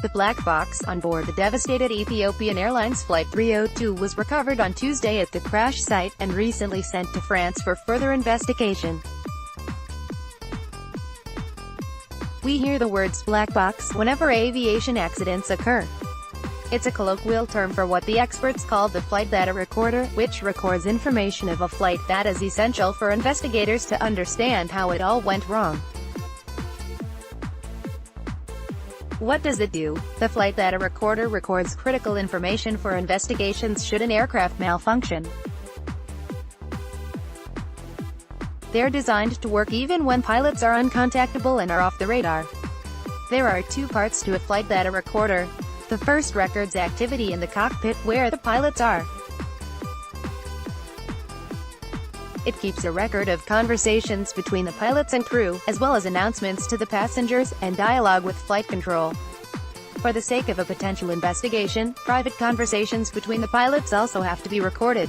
The black box on board the devastated Ethiopian Airlines Flight 302 was recovered on Tuesday at the crash site, and recently sent to France for further investigation. We hear the words black box whenever aviation accidents occur. It's a colloquial term for what the experts call the flight data recorder, which records information of a flight that is essential for investigators to understand how it all went wrong. What does it do? The flight data recorder records critical information for investigations should an aircraft malfunction. They're designed to work even when pilots are uncontactable and are off the radar. There are two parts to a flight data recorder. The first records activity in the cockpit, where the pilots are. It keeps a record of conversations between the pilots and crew, as well as announcements to the passengers, and dialogue with flight control. For the sake of a potential investigation, private conversations between the pilots also have to be recorded.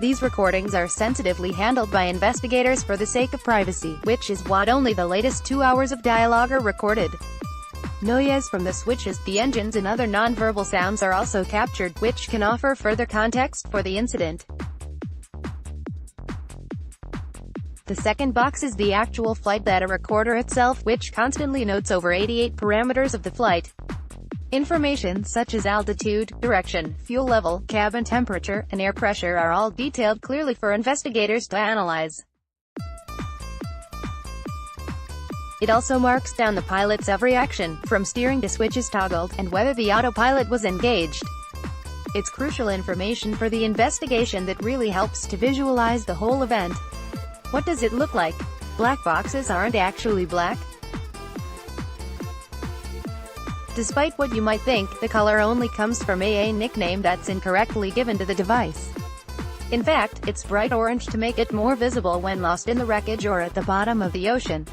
These recordings are sensitively handled by investigators for the sake of privacy, which is what only the latest 2 hours of dialogue are recorded. Noise from the switches, the engines and other non-verbal sounds are also captured, which can offer further context for the incident. The second box is the actual flight data recorder itself, which constantly notes over 88 parameters of the flight. Information such as altitude, direction, fuel level, cabin temperature, and air pressure are all detailed clearly for investigators to analyze. It also marks down the pilot's every action, from steering to switches toggled, and whether the autopilot was engaged. It's crucial information for the investigation that really helps to visualize the whole event. What does it look like? Black boxes aren't actually black. Despite what you might think, the color only comes from a nickname that's incorrectly given to the device. In fact, it's bright orange to make it more visible when lost in the wreckage or at the bottom of the ocean.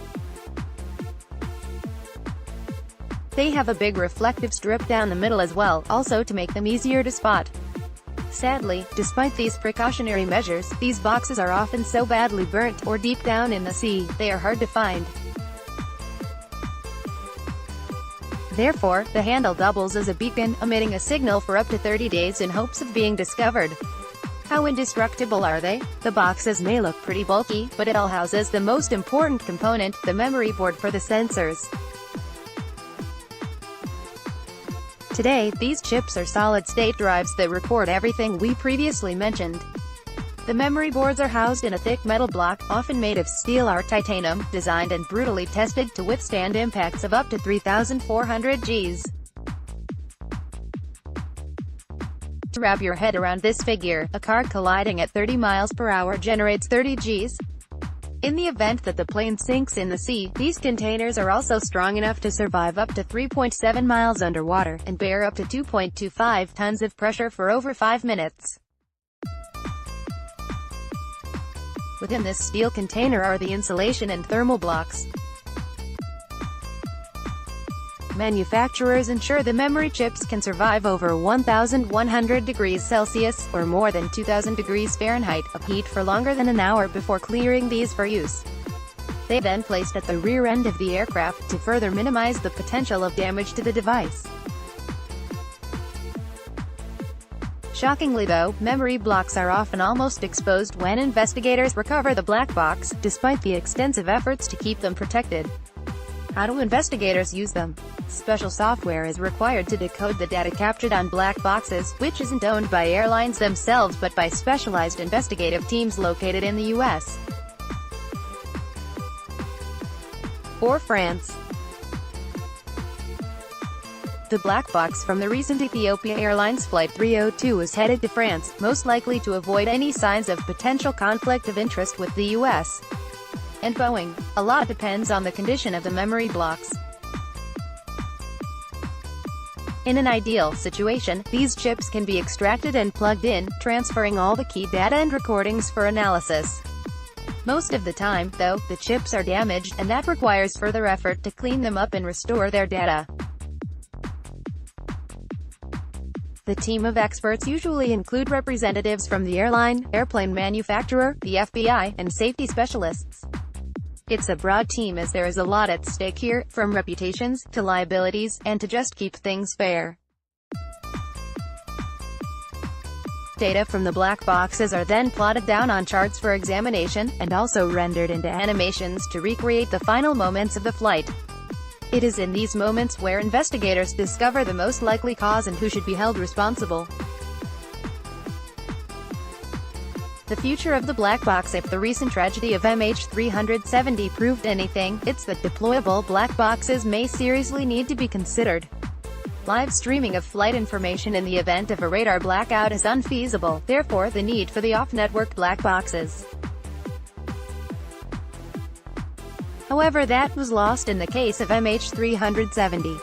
They have a big reflective strip down the middle as well, also to make them easier to spot. Sadly, despite these precautionary measures, these boxes are often so badly burnt, or deep down in the sea, they are hard to find. Therefore, the handle doubles as a beacon, emitting a signal for up to 30 days in hopes of being discovered. How indestructible are they? The boxes may look pretty bulky, but it all houses the most important component, the memory board for the sensors. Today, these chips are solid-state drives that record everything we previously mentioned. The memory boards are housed in a thick metal block, often made of steel or titanium, designed and brutally tested to withstand impacts of up to 3,400 Gs. To wrap your head around this figure, a car colliding at 30 miles per hour generates 30 Gs. In the event that the plane sinks in the sea, these containers are also strong enough to survive up to 3.7 miles underwater, and bear up to 2.25 tons of pressure for over 5 minutes. Within this steel container are the insulation and thermal blocks. Manufacturers ensure the memory chips can survive over 1,100 degrees Celsius, or more than 2,000 degrees Fahrenheit, of heat for longer than an hour before clearing these for use. They are then placed at the rear end of the aircraft, to further minimize the potential of damage to the device. Shockingly though, memory blocks are often almost exposed when investigators recover the black box, despite the extensive efforts to keep them protected. How do investigators use them? Special software is required to decode the data captured on black boxes, which isn't owned by airlines themselves but by specialized investigative teams located in the US or France. The black box from the recent Ethiopian Airlines Flight 302 is headed to France, most likely to avoid any signs of potential conflict of interest with the US and Boeing. A lot depends on the condition of the memory blocks. In an ideal situation, these chips can be extracted and plugged in, transferring all the key data and recordings for analysis. Most of the time, though, the chips are damaged, and that requires further effort to clean them up and restore their data. The team of experts usually include representatives from the airline, airplane manufacturer, the FBI, and safety specialists. It's a broad team as there is a lot at stake here, from reputations, to liabilities, and to just keep things fair. Data from the black boxes are then plotted down on charts for examination, and also rendered into animations to recreate the final moments of the flight. It is in these moments where investigators discover the most likely cause and who should be held responsible. The future of the black box. If the recent tragedy of MH370 proved anything, it's that deployable black boxes may seriously need to be considered. Live streaming of flight information in the event of a radar blackout is unfeasible, therefore the need for the off-network black boxes. However, that was lost in the case of MH370.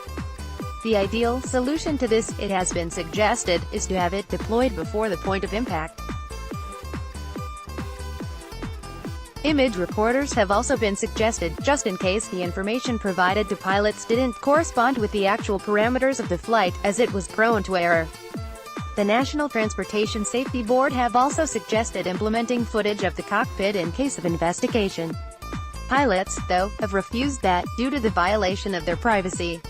The ideal solution to this, it has been suggested, is to have it deployed before the point of impact. Image recorders have also been suggested, just in case the information provided to pilots didn't correspond with the actual parameters of the flight, as it was prone to error. The National Transportation Safety Board have also suggested implementing footage of the cockpit in case of investigation. Pilots, though, have refused that, due to the violation of their privacy.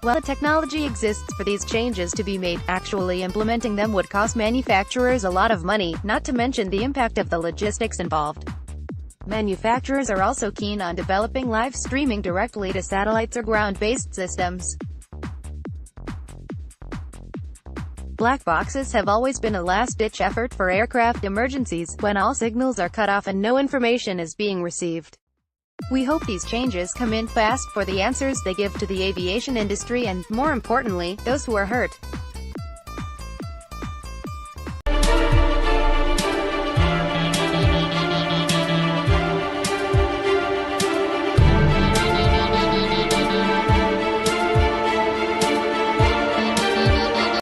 While the technology exists for these changes to be made, actually implementing them would cost manufacturers a lot of money, not to mention the impact of the logistics involved. Manufacturers are also keen on developing live streaming directly to satellites or ground-based systems. Black boxes have always been a last-ditch effort for aircraft emergencies, when all signals are cut off and no information is being received. We hope these changes come in fast for the answers they give to the aviation industry and, more importantly, those who are hurt.